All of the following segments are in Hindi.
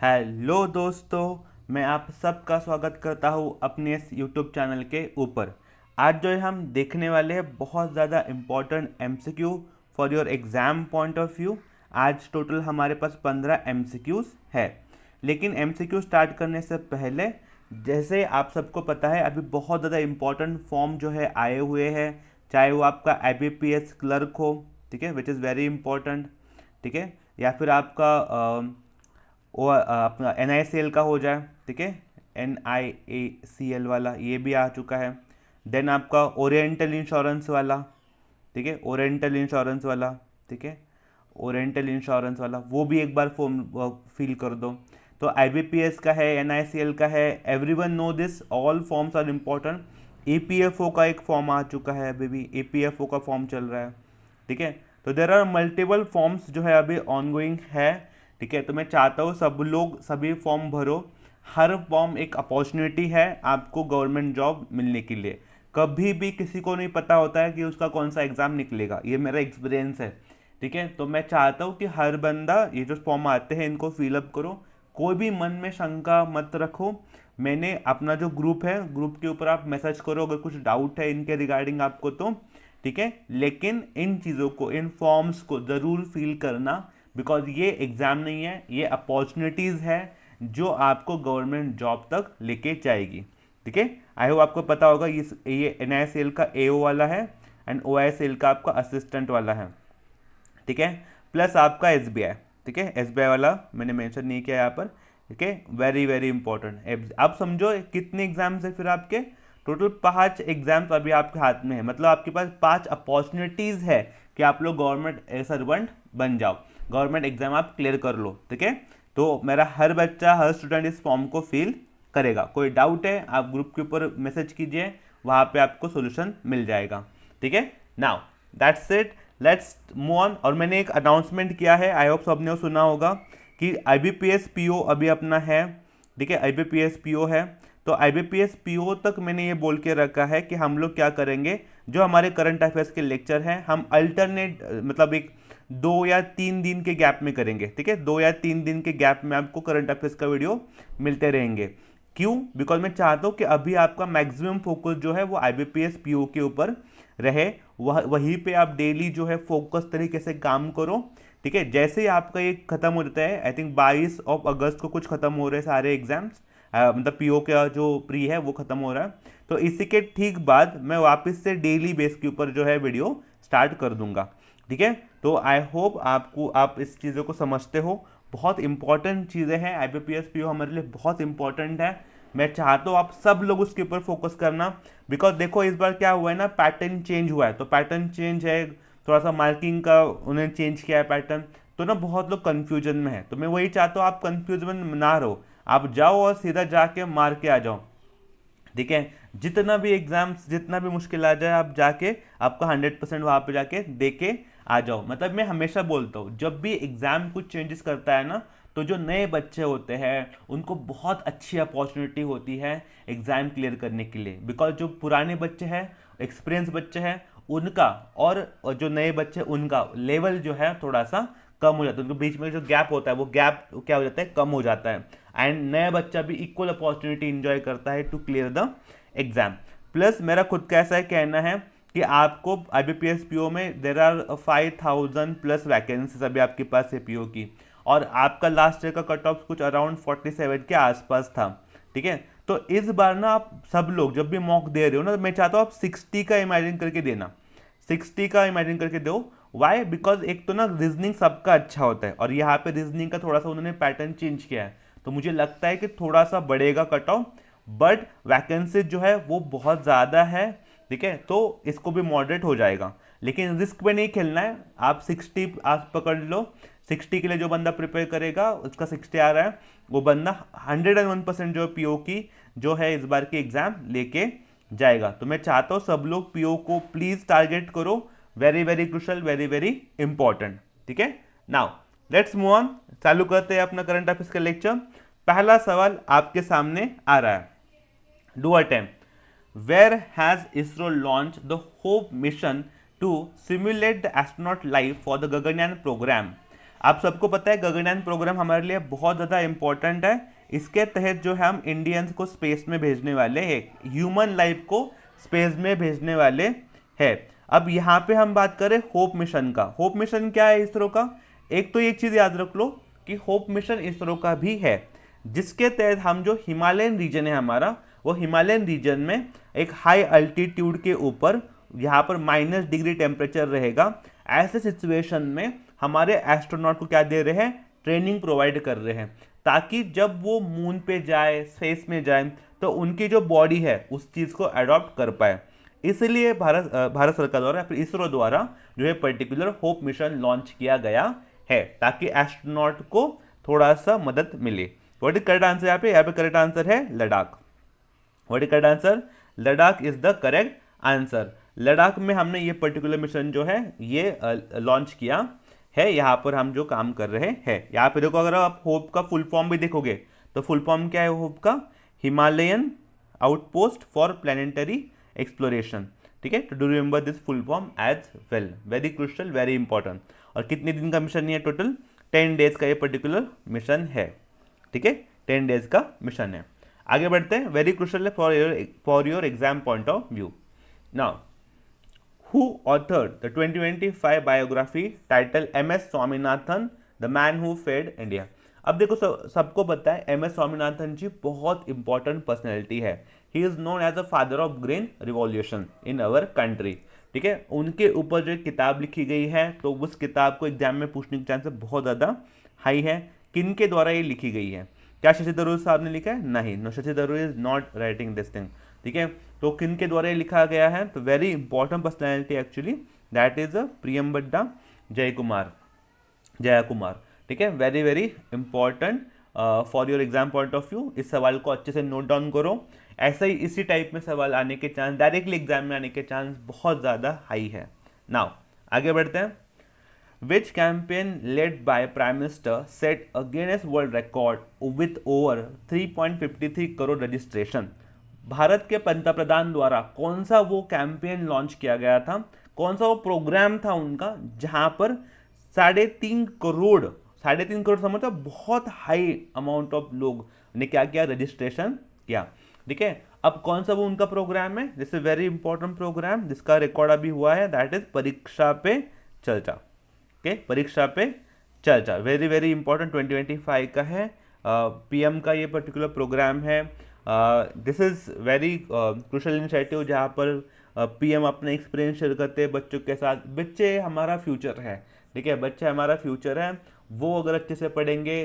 हेलो दोस्तों, मैं आप सबका स्वागत करता हूँ अपने इस यूट्यूब चैनल के ऊपर। आज जो है हम देखने वाले हैं बहुत ज़्यादा important MCQ for your exam point of view. आज टोटल हमारे पास 15 एमसीक्यूज़ है। लेकिन एमसीक्यू स्टार्ट करने से पहले, जैसे आप सबको पता है, अभी बहुत ज़्यादा इम्पोर्टेंट फॉर्म जो है आए हुए हैं, चाहे वो आपका IBPS क्लर्क हो, ठीक है, विच इज़ वेरी इंपॉर्टेंट, ठीक है, या फिर आपका वो अपना NICL का हो जाए, ठीक है, NIACL वाला ये भी आ चुका है। देन आपका ओरिएंटल इंश्योरेंस वाला, ठीक है, ओरिएंटल इंश्योरेंस वाला, ठीक है, ओरिएंटल इंश्योरेंस वाला वो भी एक बार फॉर्म फिल कर दो। तो IBPS का है, NICL का है, everyone know this, all forms are important. EPFO का एक फॉर्म आ चुका है, अभी भी EPFO का फॉर्म चल रहा है, ठीक है। तो देर आर मल्टीपल फॉर्म्स जो है अभी ऑनगोइंग है, ठीक है। तो मैं चाहता हूँ सब लोग सभी फॉर्म भरो। हर फॉर्म एक अपॉर्चुनिटी है आपको गवर्नमेंट जॉब मिलने के लिए। कभी भी किसी को नहीं पता होता है कि उसका कौन सा एग्ज़ाम निकलेगा, ये मेरा एक्सपीरियंस है, ठीक है। तो मैं चाहता हूँ कि हर बंदा ये जो फॉर्म आते हैं इनको फिलअप करो। कोई भी मन में शंका मत रखो। मैंने अपना जो ग्रुप है, ग्रुप के ऊपर आप मैसेज करो अगर कुछ डाउट है इनके रिगार्डिंग आपको, तो ठीक है। लेकिन इन चीज़ों को, इन फॉर्म्स को ज़रूर फिल करना, बिकॉज ये एग्ज़ाम नहीं है, ये अपॉर्चुनिटीज़ है जो आपको गवर्नमेंट जॉब तक लेके जाएगी, ठीक है। आई होप आपको पता होगा ये NICL का AO वाला है एंड OICL का आपका असिस्टेंट वाला है, ठीक है। प्लस आपका SBI, ठीक है, SBI वाला मैंने मेंशन नहीं किया यहाँ पर, ठीक है। Very very important. अब समझो कितने एग्जाम्स है फिर आपके, टोटल 5 एग्जाम्स अभी आपके हाथ में है। मतलब आपके पास 5 अपॉर्चुनिटीज़ है कि आप लोग गवर्नमेंट सर्वेंट बन जाओ, गवर्नमेंट एग्जाम आप क्लियर कर लो, ठीक है। तो मेरा हर बच्चा, हर स्टूडेंट इस फॉर्म को फिल करेगा। कोई डाउट है आप ग्रुप के ऊपर मैसेज कीजिए, वहाँ पे आपको सोल्यूशन मिल जाएगा, ठीक है। Now that's it, let's move on. और मैंने एक अनाउंसमेंट किया है, आई होप सबने सुना होगा कि IBPS PO अभी अपना है, ठीक है, IBPS PO है। तो IBPS PO तक मैंने ये बोल के रखा है कि हम लोग क्या करेंगे, जो हमारे करंट अफेयर्स के लेक्चर हैं हम अल्टरनेट, मतलब एक 2 या 3 दिन के गैप में करेंगे, ठीक है। 2 या 3 दिन के गैप में आपको करंट अफेयर्स का वीडियो मिलते रहेंगे। क्यों? बिकॉज मैं चाहता हूँ कि अभी आपका मैक्सिमम फोकस जो है वो IBPS PO के ऊपर रहे, वहीं पे आप डेली जो है फोकस तरीके से काम करो, ठीक है। जैसे ही आपका ये खत्म हो जाता है, आई थिंक 22 अगस्त को कुछ खत्म हो रहे हैं सारे एग्जाम्स, मतलब PO का जो प्री है वो खत्म हो रहा है। तो इसी के ठीक बाद मैं वापस से डेली बेस के ऊपर जो है वीडियो स्टार्ट कर दूंगा, ठीक है। तो आई होप आप इस चीज़ों को समझते हो। बहुत इंपॉर्टेंट चीज़ें हैं, IBPS PO हमारे लिए बहुत इंपॉर्टेंट है। मैं चाहता हूँ आप सब लोग उसके ऊपर फोकस करना। बिकॉज देखो इस बार क्या हुआ है ना, पैटर्न चेंज हुआ है। तो पैटर्न चेंज है, थोड़ा सा मार्किंग का उन्हें चेंज किया है पैटर्न, तो ना बहुत लोग कंफ्यूजन में है। तो मैं वही चाहता हूँ आप कंफ्यूजन में ना रहो, आप जाओ और सीधा जाके मार के आ जाओ, ठीक है। जितना भी एग्जाम्स, जितना भी मुश्किल आ जाए, आप जाके आपका 100% वहाँ पे जाके दे के आ जाओ। मतलब मैं हमेशा बोलता हूँ जब भी एग्जाम कुछ चेंजेस करता है ना, तो जो नए बच्चे होते हैं उनको बहुत अच्छी अपॉर्चुनिटी होती है एग्ज़ाम क्लियर करने के लिए। बिकॉज जो पुराने बच्चे हैं, एक्सपीरियंस बच्चे हैं, उनका और जो नए बच्चे उनका लेवल जो है थोड़ा सा कम हो जाता है। उनके बीच में जो गैप होता है वो गैप क्या हो जाता है, कम हो जाता है। एंड नया बच्चा भी इक्वल अपॉर्चुनिटी इंजॉय करता है to clear the exam. Plus मेरा खुद का ऐसा कहना है कि आपको IBPS PO में देर आर 5000+ वैकेंसीज अभी आपके पास है PO की, और आपका लास्ट ईयर का कट ऑफ कुछ अराउंड 47 के आसपास था, ठीक है। तो इस बार ना आप सब लोग जब भी मॉक दे रहे हो ना, तो मैं चाहता हूँ आप 60 का इमेजिन करके देना, 60 का इमेजिन करके दो। वाई? बिकॉज एक तो ना रीजनिंग सबका अच्छा होता है, और यहाँ पे रीजनिंग का थोड़ा सा उन्होंने पैटर्न चेंज किया है, तो मुझे लगता है कि थोड़ा सा बढ़ेगा कट ऑफ। बट वैकेंसी जो है वो बहुत ज़्यादा है, ठीक है, तो इसको भी मॉडरेट हो जाएगा। लेकिन रिस्क पे नहीं खेलना है, आप 60 आप पकड़ लो। 60 के लिए जो बंदा प्रिपेयर करेगा, उसका 60 आ रहा है, वो बंदा 101% जो PO की जो है इस बार की एग्जाम लेके जाएगा। तो मैं चाहता हूँ सब लोग PO को प्लीज टारगेट करो। Very very crucial, very very important, ठीक है। नाउ लेट्स मूव ऑन, चालू करते हैं अपना करंट अफेयर्स का लेक्चर। पहला सवाल आपके सामने आ रहा है, do attempt, where has ISRO launched the HOPE mission to simulate the astronaut life for the Gaganyaan program? आप सबको पता है गगनयान प्रोग्राम हमारे लिए बहुत ज़्यादा इंपॉर्टेंट है। इसके तहत जो है हम इंडियंस को स्पेस में भेजने वाले हैं, ह्यूमन लाइफ को स्पेस में भेजने वाले हैं। अब यहाँ पे हम बात करें होप मिशन का। होप मिशन क्या है इसरो का? एक तो एक चीज़ याद रख लो कि होप मिशन इसरो का भी है, जिसके तहत हम जो हिमालयन रीजन है हमारा, वो हिमालयन रीजन में एक हाई अल्टीट्यूड के ऊपर यहाँ पर -डिग्री टेम्परेचर रहेगा। ऐसे सिचुएशन में हमारे एस्ट्रोनॉट को क्या दे रहे हैं? ट्रेनिंग प्रोवाइड कर रहे हैं, ताकि जब वो मून पे जाए, स्पेस में जाए, तो उनकी जो बॉडी है उस चीज़ को अडॉप्ट कर पाए। इसलिए भारत सरकार द्वारा फिर इसरो द्वारा जो है पर्टिकुलर होप मिशन लॉन्च किया गया है, ताकि एस्ट्रोनॉट को थोड़ा सा मदद मिले। What is correct answer? यहाँ पे करेक्ट आंसर है Ladakh. What is correct answer? Ladakh is the correct answer. Ladakh में हमने ये पर्टिकुलर मिशन जो है ये लॉन्च किया है। यहाँ पर हम जो काम कर रहे हैं, यहाँ पे देखो, अगर आप होप का फुल फॉर्म भी देखोगे तो फुल फॉर्म क्या है होप का? Himalayan outpost for planetary exploration. ठीक है, तो do remember this full form as well, very crucial, very important. और कितने दिन का मिशन है? टोटल 10 डेज का ये पर्टिकुलर मिशन है। ठीक है, 10 डेज का मिशन है। आगे बढ़ते हैं, वेरी क्रुशियल है for your exam point of view. Now, who authored the 2025 biography titled MS Swaminathan the man who fed India? अब देखो, सबको पता है एम एस स्वामीनाथन जी बहुत इंपॉर्टेंट पर्सनैलिटी है। He is known as a father of green revolution in our country. ठीक है, उनके ऊपर जो किताब लिखी गई है, तो उस किताब को एग्जाम में पूछने के चांसेस बहुत ज़्यादा हाई है। किन के द्वारा ये लिखी गई है? क्या शशि थरूर साहब ने लिखा है? नहीं, no, Shashi Tharoor is not writing this thing. ठीक है, तो किन के द्वारा लिखा गया है? तो very important personality actually, that is Priyambada Jaya Kumar. ठीक है, very very important for your exam point of view. इस सवाल को अच्छे से नोट डाउन करो। ऐसा ही इसी टाइप में सवाल आने के चांस, डायरेक्टली एग्जाम में आने के चांस बहुत ज़्यादा हाई है। नाउ आगे बढ़ते हैं। Which campaign led by Prime Minister set a Guinness World Record with over 3.53 crore registration? Bharat के पंतप्रधान द्वारा कौन सा वो कैंपेन लॉन्च किया गया था, कौन सा वो प्रोग्राम था उनका, जहां पर 3.5 करोड़ समझो, बहुत हाई अमाउंट ऑफ लोग ने क्या किया? रजिस्ट्रेशन किया। ठीक है, अब कौन सा वो उनका प्रोग्राम है? This is very important programme जिसका रिकॉर्ड अभी हुआ है, दैट इज परीक्षा पे चर्चा। परीक्षा पे चर्चा, वेरी वेरी इंपॉर्टेंट, 2025 का है। पीएम का ये पर्टिकुलर प्रोग्राम है। This is very crucial initiative, जहाँ पर पीएम अपने एक्सपीरियंस शेयर करते हैं बच्चों के साथ। बच्चे हमारा फ्यूचर है। ठीक है, बच्चे हमारा फ्यूचर है। वो अगर अच्छे से पढ़ेंगे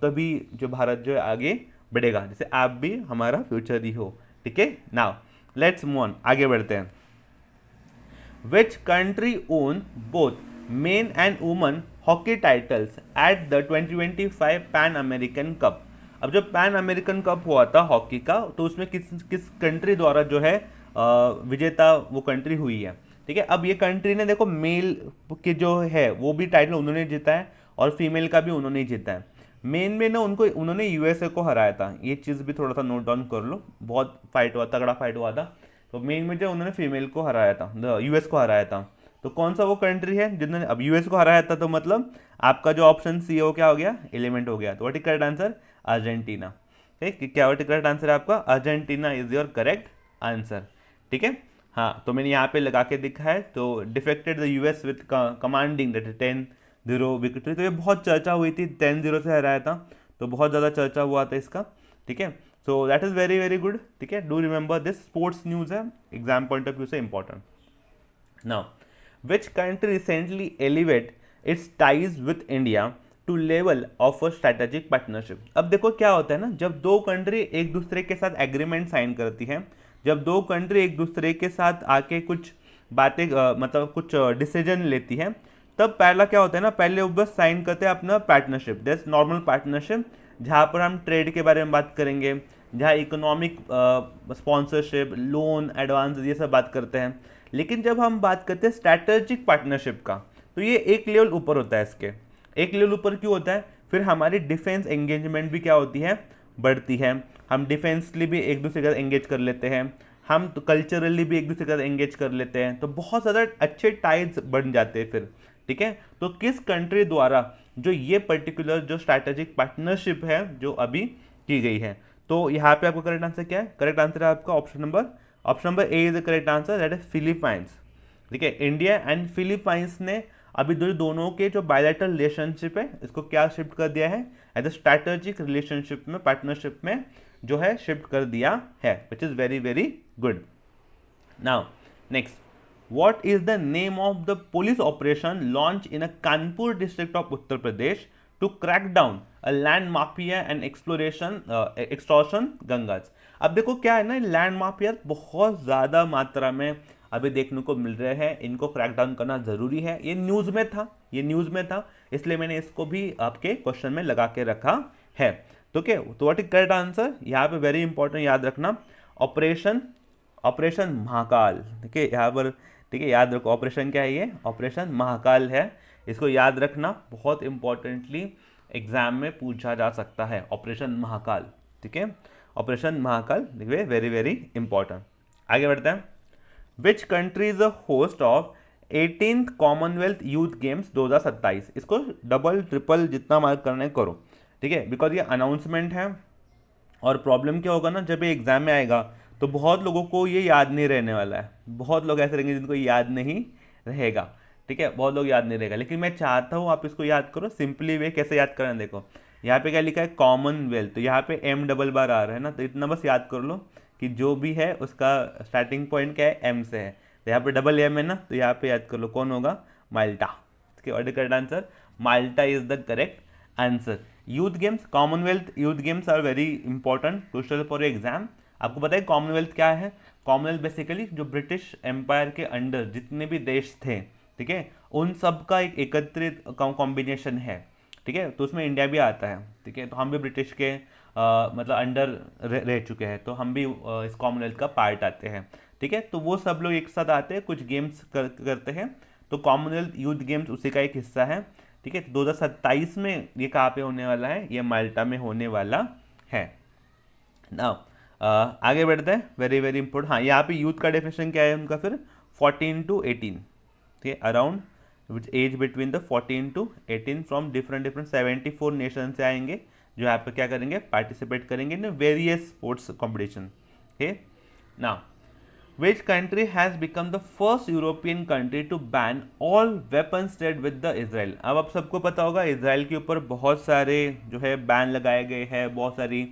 तभी जो भारत जो है आगे बढ़ेगा, जैसे आप भी हमारा फ्यूचर ही हो। ठीक है, नाउ लेट्स मूव ऑन, आगे बढ़ते हैं। Which country own both men and woman hockey titles at the 2025 pan American cup? अब जो पैन अमेरिकन कप हुआ था हॉकी का, तो उसमें किस कंट्री द्वारा जो है विजेता वो कंट्री हुई है? ठीक है, अब ये कंट्री ने देखो, मेल के जो है वो भी टाइटल उन्होंने जीता है और फीमेल का भी उन्होंने जीता है। मेन में ना उन्होंने यूएसए को हराया था, ये चीज़ भी थोड़ा सा नोट डाउन कर लो, बहुत फाइट हुआ, तगड़ा फाइट हुआ था। तो मेन में जो उन्होंने फीमेल को हराया था, यूएस को हराया था। तो कौन सा वो कंट्री है जिन्होंने अब यूएस को हराया था? तो मतलब आपका जो ऑप्शन सी है वो क्या हो गया? एलिमेंट हो गया। तो what is correct answer? Argentina. ठीक है, क्या व्हाट इज करेक्ट आंसर है आपका? Argentina is your correct answer. ठीक है, हाँ, तो मैंने यहाँ पे लगा के दिखा है। तो defected the US with commanding that 10-0 victory. तो ये बहुत चर्चा हुई थी, 10-0 से हराया था, तो बहुत ज़्यादा चर्चा हुआ था इसका। ठीक है, so that is very very good. ठीक है, do remember this, sports news है, एग्जाम पॉइंट ऑफ व्यू से important. Now, which country recently elevate its ties with India to level of a strategic partnership? अब देखो क्या होता है ना, जब दो कंट्री एक दूसरे के साथ एग्रीमेंट साइन करती है, जब दो कंट्री एक दूसरे के साथ आके कुछ बातें मतलब कुछ डिसीजन लेती है, तब पहला क्या होता है ना, पहले वो बस साइन करते हैं अपना पार्टनरशिप, दैट्स नॉर्मल पार्टनरशिप, जहाँ पर हम ट्रेड के बारे में बात करेंगे, जहाँ इकोनॉमिक स्पॉन्सरशिप, लोन, एडवांस, ये सब बात करते हैं। लेकिन जब हम बात करते हैं स्ट्रैटेजिक पार्टनरशिप का, तो ये एक लेवल ऊपर होता है। इसके एक लेवल ऊपर क्यों होता है? फिर हमारी डिफेंस एंगेजमेंट भी क्या होती है? बढ़ती है। हम डिफेंसली भी एक दूसरे के साथ एंगेज कर लेते हैं, हम तो कल्चरली भी एक दूसरे के साथ एंगेज कर लेते हैं, तो बहुत ज़्यादा अच्छे टाइज बन जाते हैं फिर। ठीक है। तो किस कंट्री द्वारा जो ये पर्टिकुलर जो स्ट्रैटेजिक पार्टनरशिप है जो अभी की गई है। तो यहाँ पे आपका करेक्ट आंसर क्या है? करेक्ट आंसर है आपका option number A is the correct answer, that is Philippines. ठीक है, इंडिया एंड फिलीपाइंस ने अभी दोनों के जो बायलैटरल रिलेशनशिप है इसको क्या शिफ्ट कर दिया है, एज अ स्ट्रैटेजिक रिलेशनशिप में, पार्टनरशिप में जो है शिफ्ट कर दिया है, which is very very good. Now next, what is the name of the police operation launched in a Kanpur district of Uttar Pradesh to crack down a land mafia and extortion gangas। अब देखो क्या है ना, लैंड माफिया बहुत ज़्यादा मात्रा में अभी देखने को मिल रहे हैं, इनको क्रैक डाउन करना ज़रूरी है। ये न्यूज़ में था, इसलिए मैंने इसको भी आपके क्वेश्चन में लगा के रखा है। तो क्या, तो व्हाट इज करेक्ट आंसर यहाँ पे, वेरी इंपॉर्टेंट याद रखना, ऑपरेशन महाकाल। ठीक है, यहाँ पर ठीक है, याद रखो ऑपरेशन क्या है, ये ऑपरेशन महाकाल है। इसको याद रखना, बहुत इंपॉर्टेंटली एग्जाम में पूछा जा सकता है ऑपरेशन महाकाल। ठीक है, operation Mahakal very very important. आगे बढ़ते हैं। Which country is a host of 18th Commonwealth youth games 2027। इसको डबल ट्रिपल जितना मार्क करना है करो। ठीक है, बिकॉज ये अनाउंसमेंट है, और प्रॉब्लम क्या होगा ना, जब ये एग्जाम में आएगा तो बहुत लोगों को ये याद नहीं रहने वाला है। बहुत लोग ऐसे रहेंगे जिनको याद नहीं रहेगा। ठीक है, बहुत लोग याद नहीं रहेगा, लेकिन मैं चाहता हूँ आप इसको याद करो। सिंपली वे कैसे याद करना, देखो यहाँ पे क्या लिखा है, कॉमनवेल्थ, तो यहाँ पे एम डबल बार आ रहा है ना, तो इतना बस याद कर लो कि जो भी है उसका स्टार्टिंग पॉइंट क्या है, एम से है। तो यहाँ पे डबल एम है ना, तो यहाँ पे याद कर लो कौन होगा, माल्टा। ठीक है, और correct answer Malta is the correct answer. Youth games, Commonwealth youth games are very important, crucial for exam. आपको पता है कॉमनवेल्थ क्या है? कॉमनवेल्थ बेसिकली जो ब्रिटिश एम्पायर के अंडर जितने भी देश थे, ठीक है, उन सब का एक एकत्रित कॉम्बिनेशन है। ठीक है, तो उसमें इंडिया भी आता है। ठीक है, तो हम भी ब्रिटिश के मतलब अंडर रह चुके हैं, तो हम भी इस कॉमनवेल्थ का पार्ट आते हैं। ठीक है, तो वो सब लोग एक साथ आते हैं, कुछ गेम्स करते हैं, तो कॉमनवेल्थ यूथ गेम्स उसी का एक हिस्सा है। ठीक है, 2027 में ये कहाँ पे होने वाला है, ये माल्टा में होने वाला है। नाउ आगे बढ़ते हैं, वेरी वेरी इंपॉर्टेंट। हाँ, यहाँ पे यूथ का डेफिनेशन क्या है उनका फिर, 14 to 18। ठीक है, around which age between the 14 to 18 from different 74 nation से आएंगे, जो यहाँ पे क्या करेंगे, पार्टिसिपेट करेंगे in various sports competition. Okay, now which country has become the first European country to ban all weapons trade with the Israel। अब आप सबको पता होगा इसराइल के ऊपर बहुत सारे जो है बैन लगाए गए हैं, बहुत सारी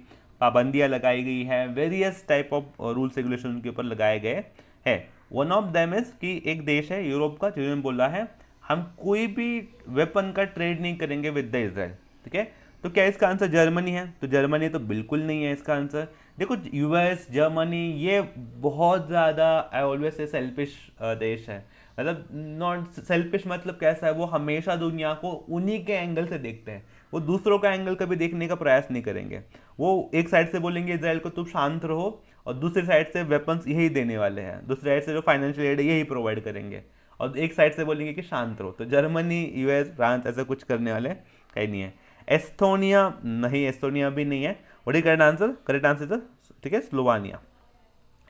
पाबंदियाँ लगाई गई है, various type of rules regulation उनके ऊपर लगाए गए हैं। वन ऑफ देम इज कि एक देश है यूरोप का जिन्होंने बोला है हम कोई भी वेपन का ट्रेड नहीं करेंगे विद द इसराइल। ठीक है, तो क्या इसका आंसर जर्मनी है? तो जर्मनी तो बिल्कुल नहीं है इसका आंसर। देखो यूएस, जर्मनी, ये बहुत ज़्यादा आई ऑलवेज से सेल्फिश देश है। मतलब नॉट सेल्फिश मतलब कैसा है, वो हमेशा दुनिया को उन्हीं के एंगल से देखते हैं, वो दूसरों का एंगल कभी देखने का प्रयास नहीं करेंगे। वो एक साइड से बोलेंगे इसराइल को तुम शांत रहो, और दूसरी साइड से वेपन्स यही देने वाले हैं, दूसरी साइड से जो फाइनेंशियल एड है यही प्रोवाइड करेंगे, और एक साइड से बोलेंगे कि शांत रहो। तो जर्मनी, यूएस, फ्रांस ऐसा कुछ करने वाले कहीं नहीं है। एस्थोनिया नहीं, एस्थोनिया भी नहीं है। What is correct answer? Correct answer ठीक है, स्लोवानिया।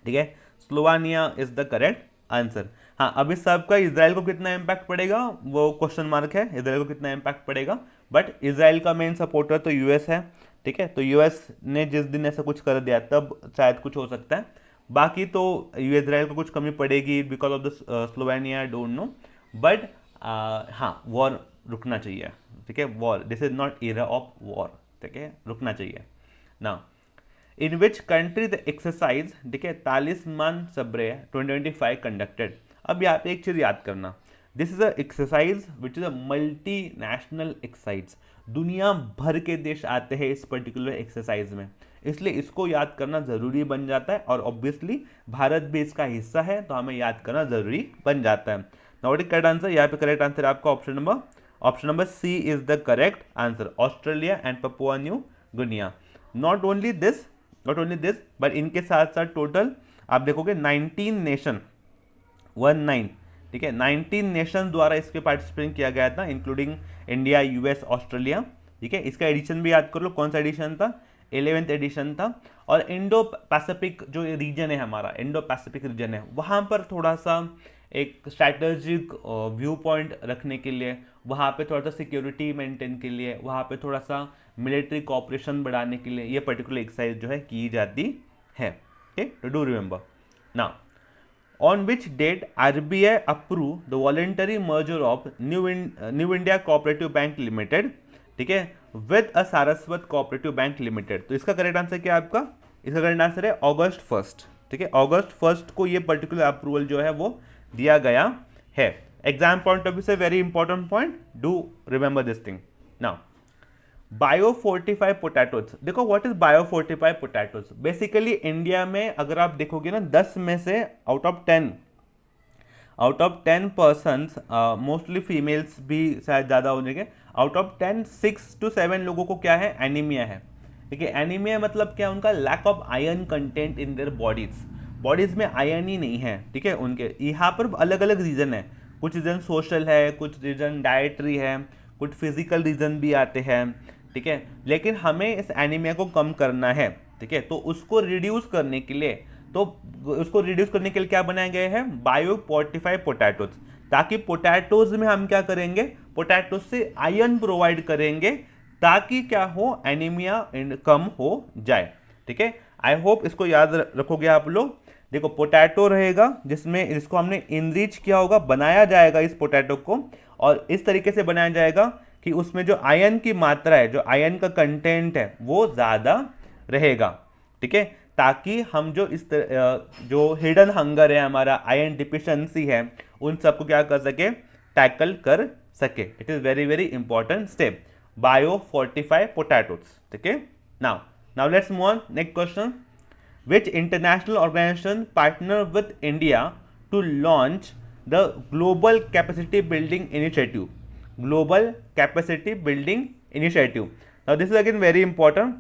ठीक है, Slovenia is the correct answer. हाँ, अब इस सब का इसराइल को कितना इम्पैक्ट पड़ेगा वो क्वेश्चन मार्क है, इसराइल को कितना इम्पैक्ट पड़ेगा, बट इसराइल का मेन सपोर्टर तो यूएस है। ठीक है, तो यूएस ने जिस दिन ऐसा कुछ कर दिया तब शायद कुछ हो सकता है, बाकी तो इसराइल को कुछ कमी पड़ेगी because of the Slovenia, I don't know, but हाँ, वॉर रुकना चाहिए। ठीक है, war, this is not era of war. ठीक है, रुकना चाहिए ना। इन विच कंट्री द एक्सरसाइज, ठीक है, तालिस्मान सब्रे 2025 कंडक्टेड। अब यहाँ पे एक चीज़ याद करना, this is a exercise which is a multi national exercise. दुनिया भर के देश आते हैं इस पर्टिकुलर एक्सरसाइज में, इसलिए इसको याद करना ज़रूरी बन जाता है, और ऑब्वियसली भारत भी इसका हिस्सा है, तो हमें याद करना ज़रूरी बन जाता है। नॉट इज करेक्ट आंसर, यहाँ पे करेक्ट आंसर आपका option number C is the correct answer, Australia and Papua New Guinea. Not only this but इनके साथ साथ टोटल आप देखोगे 19 नेशन, 19, ठीक है, 19 नेशन द्वारा इसके पार्टिसिपेट किया गया था, इंक्लूडिंग इंडिया, यूएस, ऑस्ट्रेलिया। ठीक है, इसका एडिशन भी याद कर लो, कौन सा एडिशन था, 11th एडिशन था। और इंडो पैसिफिक जो रीजन है हमारा, इंडो पैसिफिक रीजन है, वहाँ पर थोड़ा सा एक स्ट्रैटेजिक व्यू पॉइंट रखने के लिए, वहाँ पे थोड़ा सा सिक्योरिटी मेंटेन के लिए, वहाँ पे थोड़ा सा मिलिट्री कॉपरेशन बढ़ाने के लिए ये पर्टिकुलर एक्सरसाइज जो है की जाती है। Okay, to do remember now. On which date RBI approved the voluntary merger of New India Cooperative Bank Limited, ठीक है, with a Saraswat cooperative bank limited? तो इसका करेक्ट आंसर क्या है आपका? इसका करेक्ट आंसर है अगस्त 1, ठीक है, अगस्त 1 को ये पर्टिकुलर अप्रूवल जो है वो दिया गया है। एग्जाम पॉइंट ऑफ व्यू से very important point, do remember this thing now. Biofortified potatoes, देखो what is biofortified potatoes? Basically India में अगर आप देखोगे ना, 10 में से out of 10 persons, mostly females भी शायद ज़्यादा हो जाएंगे, आउट ऑफ 10 6 to 7 लोगों को क्या है? एनीमिया है। ठीक है, एनीमिया मतलब क्या? उनका lack of iron content in their bodies में आयरन ही नहीं है। ठीक है, उनके यहाँ पर अलग अलग रीज़न है, कुछ रीज़न सोशल है, कुछ रीज़न डाइटरी है, कुछ फिजिकल रीज़न भी आते हैं। ठीक है, लेकिन हमें इस एनीमिया को कम करना है। ठीक है, तो उसको रिड्यूस करने के लिए क्या बनाया गया है? बायोफोर्टिफाइड पोटैटोज, ताकि पोटैटोज में हम क्या करेंगे? पोटैटोज से आयरन प्रोवाइड करेंगे, ताकि क्या हो? एनीमिया कम हो जाए। ठीक है, आई होप इसको याद रखोगे आप लोग। देखो, पोटैटो रहेगा जिसको हमने इनरिच किया होगा, बनाया जाएगा इस पोटैटो को, और इस तरीके से बनाया जाएगा कि उसमें जो आयरन की मात्रा है, जो आयरन का कंटेंट है, वो ज़्यादा रहेगा। ठीक है, ताकि हम जो हिडन हंगर है हमारा, आयरन डिफिशिएंसी है, उन सबको क्या कर सके? टैकल कर सके। It is very very important step, biofortified potatoes. ठीक है, now let's move on next question. Which international organization partner with India to launch the Global Capacity Building Initiative? Global Capacity Building Initiative. Now this is again very important.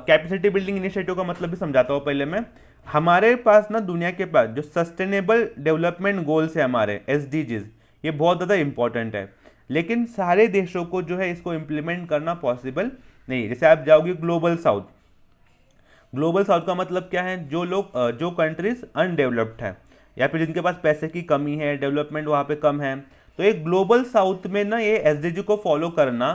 Capacity Building Initiative का मतलब भी समझाता हूँ पहले मैं। हमारे पास ना, दुनिया के पास जो सस्टेनेबल डेवलपमेंट गोल्स है हमारे SDGs, ये बहुत ज़्यादा इंपॉर्टेंट है, लेकिन सारे देशों को जो है इसको इम्प्लीमेंट करना पॉसिबल नहीं। जैसे आप जाओगे ग्लोबल साउथ का मतलब क्या है? जो कंट्रीज अनडेवलप्ड है, या फिर जिनके पास पैसे की कमी है, डेवलपमेंट वहाँ पे कम है, तो एक ग्लोबल साउथ में ना ये SDG को फॉलो करना,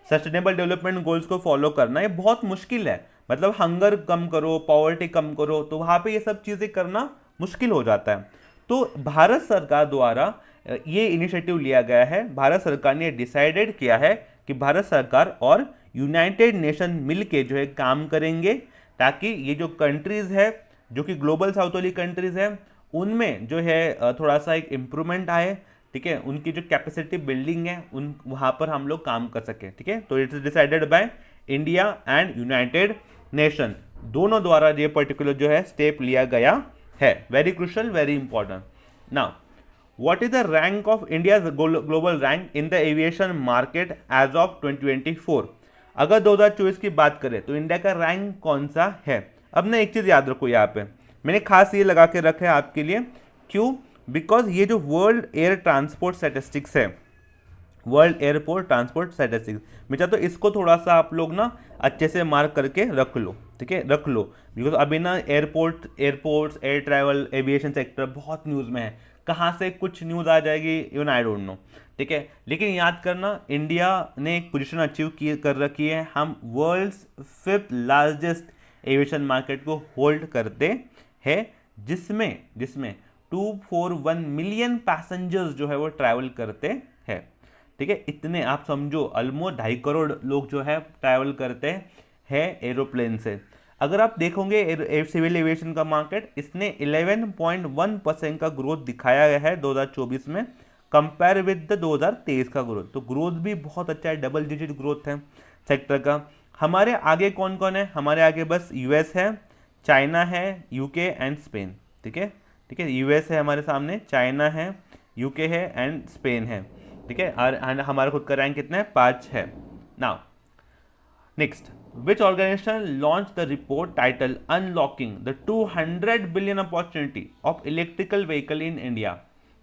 सस्टेनेबल डेवलपमेंट गोल्स को फॉलो करना, ये बहुत मुश्किल है। मतलब हंगर कम करो, पॉवर्टी कम करो, तो वहाँ पे ये सब चीज़ें करना मुश्किल हो जाता है। तो भारत सरकार द्वारा ये इनिशिएटिव लिया गया है। भारत सरकार ने डिसाइडेड किया है कि भारत सरकार और यूनाइटेड नेशन मिल के जो है काम करेंगे, ताकि ये जो कंट्रीज है, जो कि ग्लोबल साउथ वाली कंट्रीज है, उनमें जो है थोड़ा सा एक इम्प्रूवमेंट आए। ठीक है, उनकी जो कैपेसिटी बिल्डिंग है, वहाँ पर हम लोग काम कर सकें। ठीक है, तो it is decided by India and United nation, दोनों द्वारा ये पर्टिकुलर जो है स्टेप लिया गया है। Very crucial, very important. Now, what is the rank of India global rank in the aviation market as of 2024? अगर 2024 की बात करें तो इंडिया का रैंक कौन सा है? अब ना एक चीज़ याद रखो, यहाँ पे मैंने खास ये लगा के रखा है आपके लिए। क्यों? बिकॉज ये जो वर्ल्ड एयर ट्रांसपोर्ट स्टैटिस्टिक्स है, वर्ल्ड एयरपोर्ट ट्रांसपोर्ट स्टैटिस्टिक्स, मैं चाहता हूँ इसको थोड़ा सा आप लोग ना अच्छे से मार्क करके रख लो। ठीक है, रख लो, बिकॉज अभी ना airports, air travel, aviation sector बहुत न्यूज़ में है। कहाँ से कुछ न्यूज़ आ जाएगी, इवन आई डोंट नो। ठीक है, लेकिन याद करना, इंडिया ने एक पोजीशन अचीव कर रखी है। हम world's 5th largest aviation market को होल्ड करते हैं, जिसमें 241 मिलियन पैसेंजर्स जो है वो ट्रैवल करते हैं। ठीक है, इतने आप समझो, ऑलमोस्ट 2.5 करोड़ लोग जो है ट्रैवल करते हैं एरोप्लेन से। अगर आप देखोगे सिविल एविएशन का मार्केट, इसने 11.1% का ग्रोथ दिखाया गया है 2024 में, कंपेयर विद द 2023 का ग्रोथ। तो ग्रोथ भी बहुत अच्छा है, डबल डिजिट ग्रोथ है सेक्टर का। हमारे आगे कौन कौन है? हमारे आगे बस US है, चाइना है, UK एंड स्पेन। ठीक है, US है हमारे सामने, चाइना है, UK है एंड स्पेन है। ठीक है, और हमारा खुद का रैंक कितना है? 5 है। Now next, which organisation launch the report title unlocking the 200 billion opportunity of electrical vehicle in India,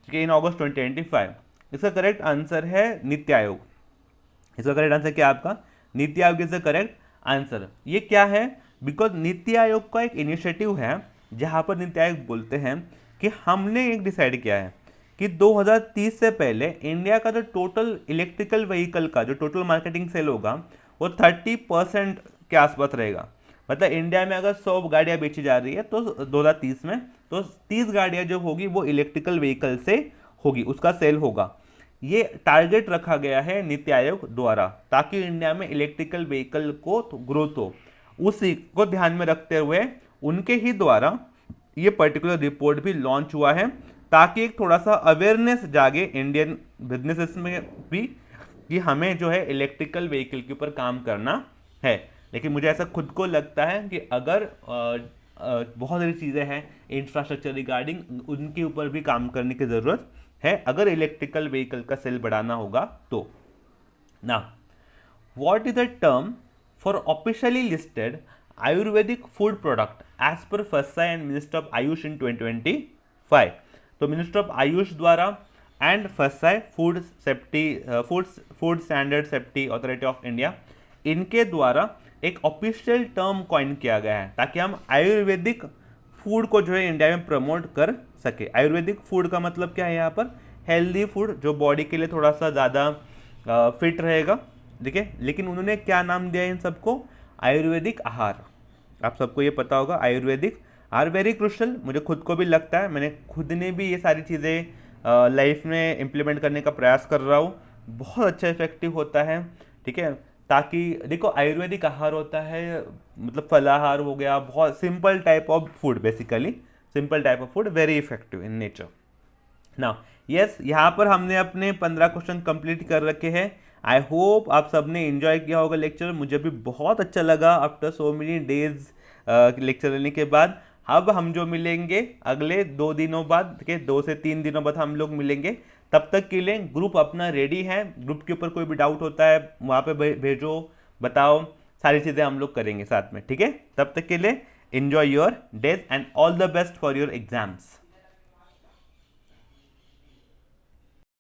ठीक है, इन अगस्त 2025? इसका करेक्ट आंसर है नीति आयोग। इसका करेक्ट आंसर क्या आपका? NITI Aayog is the correct answer. ये क्या है? बिकॉज नीति आयोग का एक इनिशिएटिव है, जहाँ पर नीति आयोग बोलते हैं कि हमने एक डिसाइड किया है कि 2030 से पहले इंडिया का जो टोटल इलेक्ट्रिकल व्हीकल का जो टोटल मार्केटिंग सेल होगा वो 30% के आसपास रहेगा। मतलब इंडिया में अगर 100 गाड़ियाँ बेची जा रही है तो 2030 में तो 30 गाड़ियाँ जो होगी वो इलेक्ट्रिकल व्हीकल से होगी, उसका सेल होगा। ये टारगेट रखा गया है नीति आयोग द्वारा ताकि इंडिया में इलेक्ट्रिकल व्हीकल को ग्रोथ हो। उसी को ध्यान में रखते हुए उनके ही द्वारा ये पर्टिकुलर रिपोर्ट भी लॉन्च हुआ है ताकि एक थोड़ा सा अवेयरनेस जागे इंडियन बिजनेसेस में भी कि हमें जो है इलेक्ट्रिकल व्हीकल के ऊपर काम करना है। लेकिन मुझे ऐसा खुद को लगता है कि अगर बहुत सारी चीज़ें हैं इंफ्रास्ट्रक्चर रिगार्डिंग, उनके ऊपर भी काम करने की ज़रूरत है अगर इलेक्ट्रिकल व्हीकल का सेल बढ़ाना होगा तो। Now what is the term for officially listed Ayurvedic food product as per FSSAI and minister of Ayush in 2025। तो मिनिस्टर ऑफ आयुष द्वारा and FSSAI food safety food standard safety authority of India, इनके द्वारा एक ऑफिशियल टर्म कॉइन किया गया है ताकि हम आयुर्वेदिक फूड को जो है इंडिया में प्रमोट कर सके। आयुर्वेदिक फूड का मतलब क्या है यहाँ पर? हेल्दी फूड जो बॉडी के लिए थोड़ा सा ज़्यादा फिट रहेगा, ठीक है। लेकिन उन्होंने क्या नाम दिया इन सबको? आयुर्वेदिक आहार। आप सबको ये पता होगा आयुर्वेदिक आर वेरी क्रुशल। मुझे खुद को भी लगता है, मैंने खुद ने भी ये सारी चीज़ें लाइफ में इम्प्लीमेंट करने का प्रयास कर रहा हूँ। बहुत अच्छा इफेक्टिव होता है, ठीक है। ताकि देखो आयुर्वेदिक आहार होता है मतलब फलाहार हो गया, बहुत simple type of food, basically simple type of food, very effective in nature. ना यस, यहाँ पर हमने अपने 15 क्वेश्चन कंप्लीट कर रखे हैं। आई होप आप सबने एंजॉय किया होगा लेक्चर। मुझे भी बहुत अच्छा लगा after so many days lecture लेने के बाद। अब हम जो मिलेंगे अगले 2 दिनों बाद, ठीक है, 2 से 3 दिनों बाद हम लोग मिलेंगे। तब तक के लिए ग्रुप अपना रेडी है। ग्रुप के ऊपर कोई भी डाउट होता है वहाँ पे भेजो, बताओ, सारी चीज़ें हम लोग करेंगे साथ में, ठीक है। तब तक के लिए enjoy your days and all the best for your exams.